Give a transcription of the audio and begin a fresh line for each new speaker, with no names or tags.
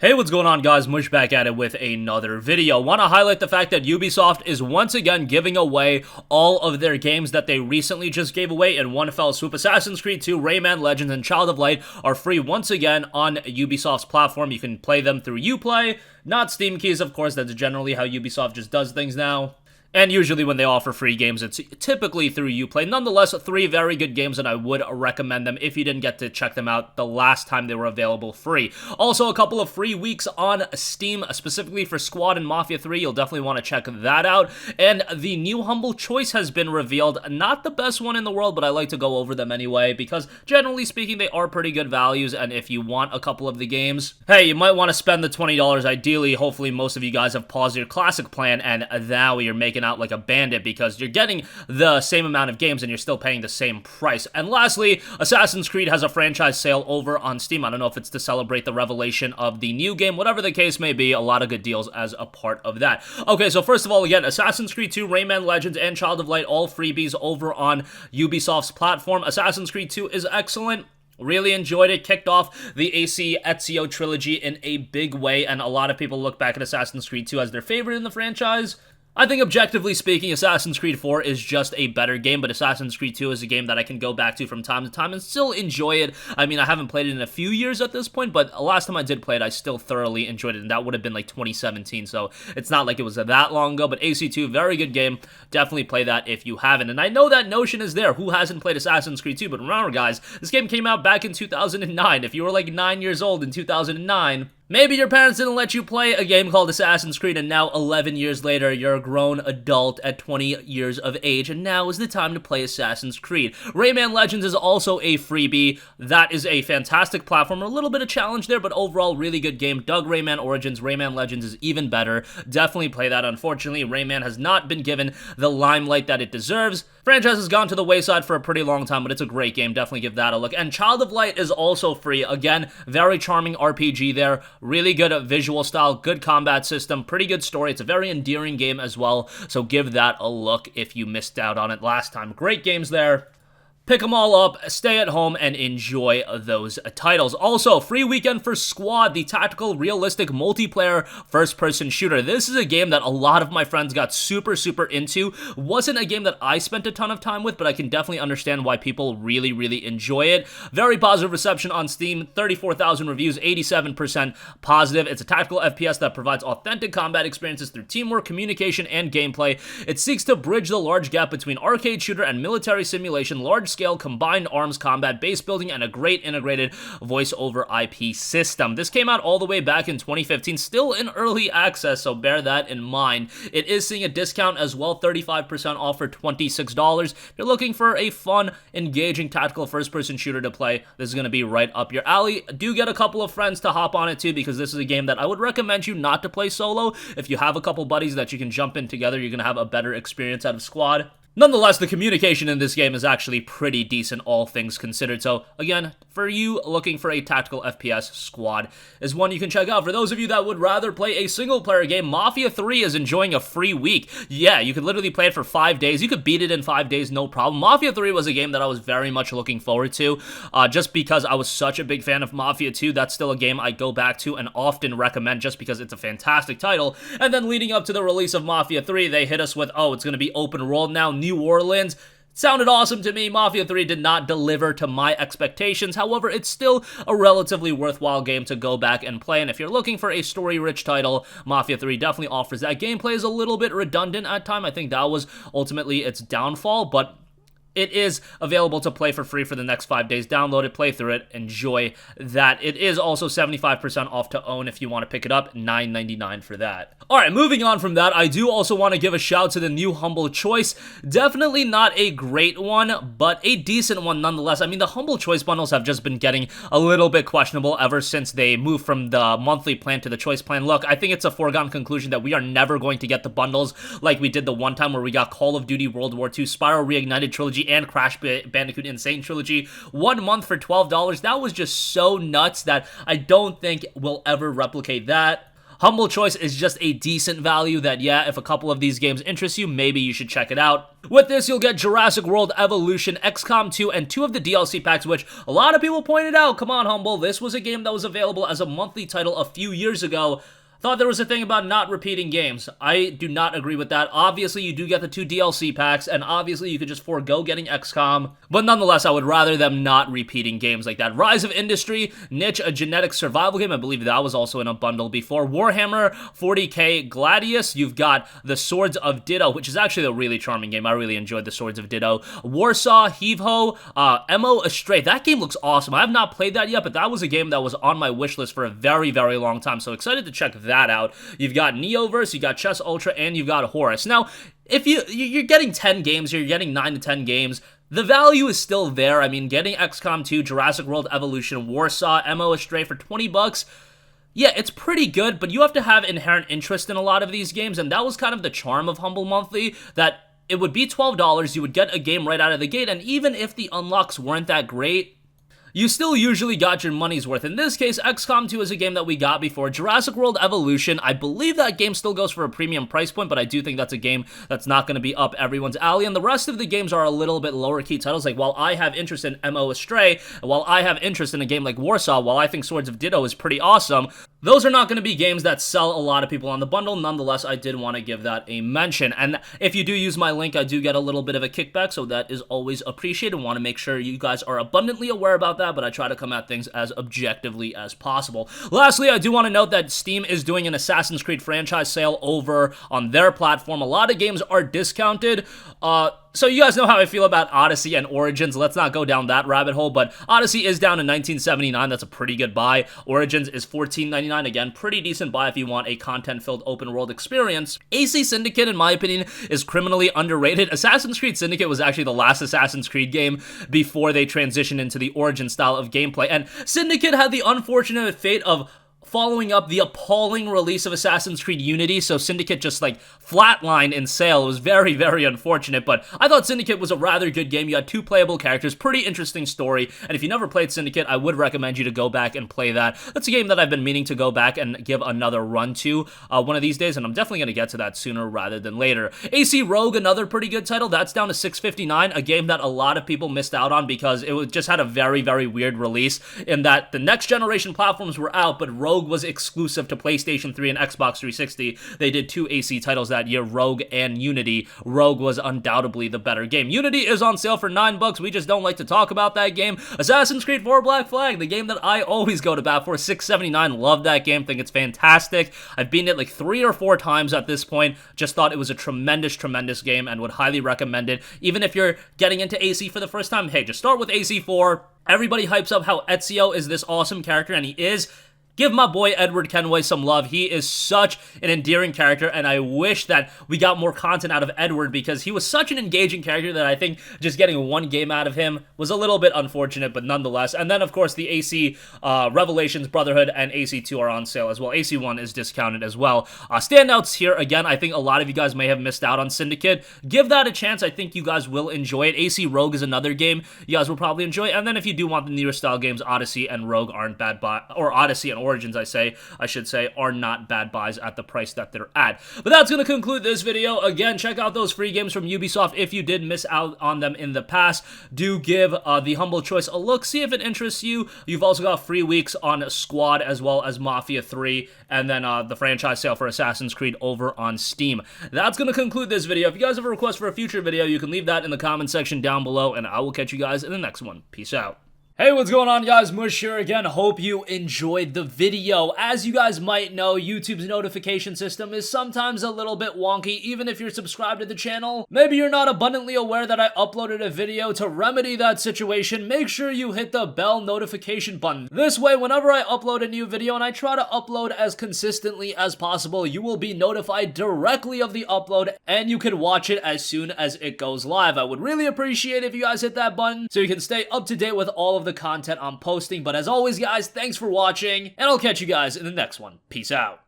Hey, what's going on, guys? Mush back at it with another video. Want to highlight the fact that Ubisoft is once again giving away all of their games that they recently just gave away in one fell swoop. Assassin's Creed 2, Rayman Legends, and Child of Light are free once again on Ubisoft's platform. You can play them through Uplay, not Steam keys, of course. That's generally how Ubisoft just does things now. And usually when they offer free games, it's typically through Uplay. Nonetheless, three very good games, and I would recommend them if you didn't get to check them out the last time they were available free. Also, a couple of free weeks on Steam, specifically for Squad and Mafia 3. You'll definitely want to check that out. And the new Humble Choice has been revealed. Not the best one in the world, but I like to go over them anyway, because generally speaking, they are pretty good values, and if you want a couple of the games, hey, you might want to spend the $20. Ideally, hopefully most of you guys have paused your Classic plan, and now you're making out like a bandit because you're getting the same amount of games and you're still paying the same price. And lastly, Assassin's Creed has a franchise sale over on Steam. I don't know if it's to celebrate the revelation of the new game, whatever the case may be, a lot of good deals as a part of that. Okay, so first of all, again, Assassin's Creed 2, Rayman Legends, and Child of Light, all freebies over on Ubisoft's platform. Assassin's Creed 2 is excellent. Really enjoyed it, kicked off the AC Ezio trilogy in a big way, and a lot of people look back at Assassin's Creed 2 as their favorite in the franchise. I think objectively speaking, Assassin's Creed 4 is just a better game, but Assassin's Creed 2 is a game that I can go back to from time to time and still enjoy it. I mean, I haven't played it in a few years at this point, but the last time I did play it, I still thoroughly enjoyed it, and that would have been like 2017, so it's not like it was that long ago, but AC2, very good game. Definitely play that if you haven't. And I know that notion is there. Who hasn't played Assassin's Creed 2? But remember, guys, this game came out back in 2009. If you were like 9 years old in 2009, maybe your parents didn't let you play a game called Assassin's Creed, and now 11 years later, you're a grown adult at 20 years of age, and now is the time to play Assassin's Creed. Rayman Legends is also a freebie. That is a fantastic platform. A little bit of challenge there, but overall, really good game. Dug Rayman Origins. Rayman Legends is even better. Definitely play that. Unfortunately, Rayman has not been given the limelight that it deserves. Franchise has gone to the wayside for a pretty long time, but it's a great game. Definitely give that a look. And Child of Light is also free. Again, very charming RPG there. Really good visual style, good combat system, pretty good story. It's a very endearing game as well, so give that a look if you missed out on it last time. Great games there. Pick them all up, stay at home, and enjoy those titles. Also, free weekend for Squad, the tactical, realistic, multiplayer, first-person shooter. This is a game that a lot of my friends got super into. Wasn't a game that I spent a ton of time with, but I can definitely understand why people really enjoy it. Very positive reception on Steam, 34,000 reviews, 87% positive. It's a tactical FPS that provides authentic combat experiences through teamwork, communication, and gameplay. It seeks to bridge the large gap between arcade shooter and military simulation, large-scale combined arms combat, base building, and a great integrated voice-over IP system. This came out all the way back in 2015, still in early access, so bear that in mind. It is seeing a discount as well, 35% off for $26. If you're looking for a fun, engaging, tactical first-person shooter to play, this is going to be right up your alley. Do get a couple of friends to hop on it too, because this is a game that I would recommend you not to play solo. If you have a couple buddies that you can jump in together, you're going to have a better experience out of Squad. Nonetheless, the communication in this game is actually pretty decent, all things considered. So, again, for you looking for a tactical FPS, Squad is one you can check out. For those of you that would rather play a single-player game, Mafia 3 is enjoying a free week. Yeah, you could literally play it for 5 days. You could beat it in 5 days, no problem. Mafia 3 was a game that I was very much looking forward to, just because I was such a big fan of Mafia 2. That's still a game I go back to and often recommend just because it's a fantastic title. And then leading up to the release of Mafia 3, they hit us with, oh, it's going to be open world now, New Orleans. Sounded awesome to me. Mafia 3 did not deliver to my expectations. However, it's still a relatively worthwhile game to go back and play. And if you're looking for a story-rich title, Mafia 3 definitely offers that. Gameplay is a little bit redundant at times. I think that was ultimately its downfall, but it is available to play for free for the next 5 days. Download it, play through it, enjoy that. It is also 75% off to own if you want to pick it up, $9.99 for that. Alright, moving on from that, I do also want to give a shout to the new Humble Choice. Definitely not a great one, but a decent one nonetheless. I mean, the Humble Choice bundles have just been getting a little bit questionable ever since they moved from the monthly plan to the Choice plan. Look, I think it's a foregone conclusion that we are never going to get the bundles like we did the one time where we got Call of Duty World War II, Spyro Reignited Trilogy, and Crash Bandicoot Insane Trilogy 1 month for $12. That was just so nuts that I don't think we'll ever replicate that. Humble Choice is just a decent value that, yeah, if a couple of these games interest you, maybe you should check it out. With this, you'll get Jurassic World Evolution, XCOM 2, and 2 of the DLC packs, which a lot of people pointed out. Come on, Humble, this was a game that was available as a monthly title a few years ago. Thought there was a thing about not repeating games. I do not agree with that. Obviously, you do get the 2 DLC packs, and obviously you could just forego getting XCOM, but nonetheless, I would rather them not repeating games like that. Rise of Industry, Niche, a genetic survival game. I believe that was also in a bundle before. Warhammer 40k Gladius. You've got the Swords of Ditto, which is actually a really charming game. I really enjoyed the Swords of Ditto. Warsaw, Heave-Ho, MO Astray. That game looks awesome. I have not played that yet, but that was a game that was on my wish list for a very, very long time, so excited to check that out. You've got Neoverse, you got Chess Ultra, and you've got Horus. Now, if you're getting 10 games, you're getting 9 to 10 games, the value is still there. I mean, getting XCOM 2, Jurassic World Evolution, Warsaw, MO Astray for $20, yeah, it's pretty good, but you have to have inherent interest in a lot of these games, and that was kind of the charm of Humble Monthly, that it would be $12, you would get a game right out of the gate, and even if the unlocks weren't that great, you still usually got your money's worth. In this case, XCOM 2 is a game that we got before. Jurassic World Evolution, I believe that game still goes for a premium price point, but I do think that's a game that's not going to be up everyone's alley, and the rest of the games are a little bit lower key titles. Like, while I have interest in MO Astray, while I have interest in a game like Warsaw, while I think Swords of Ditto is pretty awesome, those are not going to be games that sell a lot of people on the bundle. Nonetheless, I did want to give that a mention. And if you do use my link, I do get a little bit of a kickback, so that is always appreciated. I want to make sure you guys are abundantly aware about that, but I try to come at things as objectively as possible. Lastly, I do want to note that Steam is doing an Assassin's Creed franchise sale over on their platform. A lot of games are discounted. So you guys know how I feel about Odyssey and Origins. Let's not go down that rabbit hole, but Odyssey is down to $19.79. That's a pretty good buy. Origins is $14.99. Again, pretty decent buy if you want a content-filled open-world experience. AC Syndicate, in my opinion, is criminally underrated. Assassin's Creed Syndicate was actually the last Assassin's Creed game before they transitioned into the Origin style of gameplay, and Syndicate had the unfortunate fate of following up the appalling release of Assassin's Creed Unity, so Syndicate just, like, flatlined in sale. It was very, very unfortunate, but I thought Syndicate was a rather good game. You had 2 playable characters, pretty interesting story, and if you never played Syndicate, I would recommend you to go back and play that. That's a game that I've been meaning to go back and give another run to one of these days, and I'm definitely going to get to that sooner rather than later. AC Rogue, another pretty good title, that's down to $6.59, a game that a lot of people missed out on because it just had a very, very weird release in that the next generation platforms were out, but Rogue was exclusive to PlayStation 3 and Xbox 360. They did 2 AC titles that year, Rogue and Unity. Rogue was undoubtedly the better game. Unity is on sale for $9. We just don't like to talk about that game. Assassin's Creed 4 Black Flag, the game that I always go to bat for, $6.79. Love that game. Think it's fantastic. I've beaten it like 3 or 4 times at this point. Just thought it was a tremendous, tremendous game and would highly recommend it. Even if you're getting into AC for the first time, hey, just start with AC 4. Everybody hypes up how Ezio is this awesome character, and he is. Give my boy Edward Kenway some love. He is such an endearing character, and I wish that we got more content out of Edward because he was such an engaging character that I think just getting 1 game out of him was a little bit unfortunate, but nonetheless. And then, of course, the AC Revelations Brotherhood and AC2 are on sale as well. AC1 is discounted as well. Standouts here, again, I think a lot of you guys may have missed out on Syndicate. Give that a chance. I think you guys will enjoy it. AC Rogue is another game you guys will probably enjoy. And then if you do want the newer style games, Odyssey and Rogue aren't bad buy, or Odyssey and Origins, I should say, are not bad buys at the price that they're at. But that's going to conclude this video. Again, check out those free games from Ubisoft if you did miss out on them in the past. Do give the Humble Choice a look. See if it interests you. You've also got free weeks on Squad as well as Mafia 3, and then the franchise sale for Assassin's Creed over on Steam. That's going to conclude this video. If you guys have a request for a future video, you can leave that in the comment section down below, and I will catch you guys in the next one. Peace out. Hey, what's going on, guys? Mush here again. Hope you enjoyed the video. As you guys might know, YouTube's notification system is sometimes a little bit wonky, even if you're subscribed to the channel. Maybe you're not abundantly aware that I uploaded a video. To remedy that situation, make sure you hit the bell notification button. This way, whenever I upload a new video, and I try to upload as consistently as possible, you will be notified directly of the upload, and you can watch it as soon as it goes live. I would really appreciate if you guys hit that button so you can stay up to date with all of the content I'm posting. But as always, guys, thanks for watching, and I'll catch you guys in the next one. Peace out.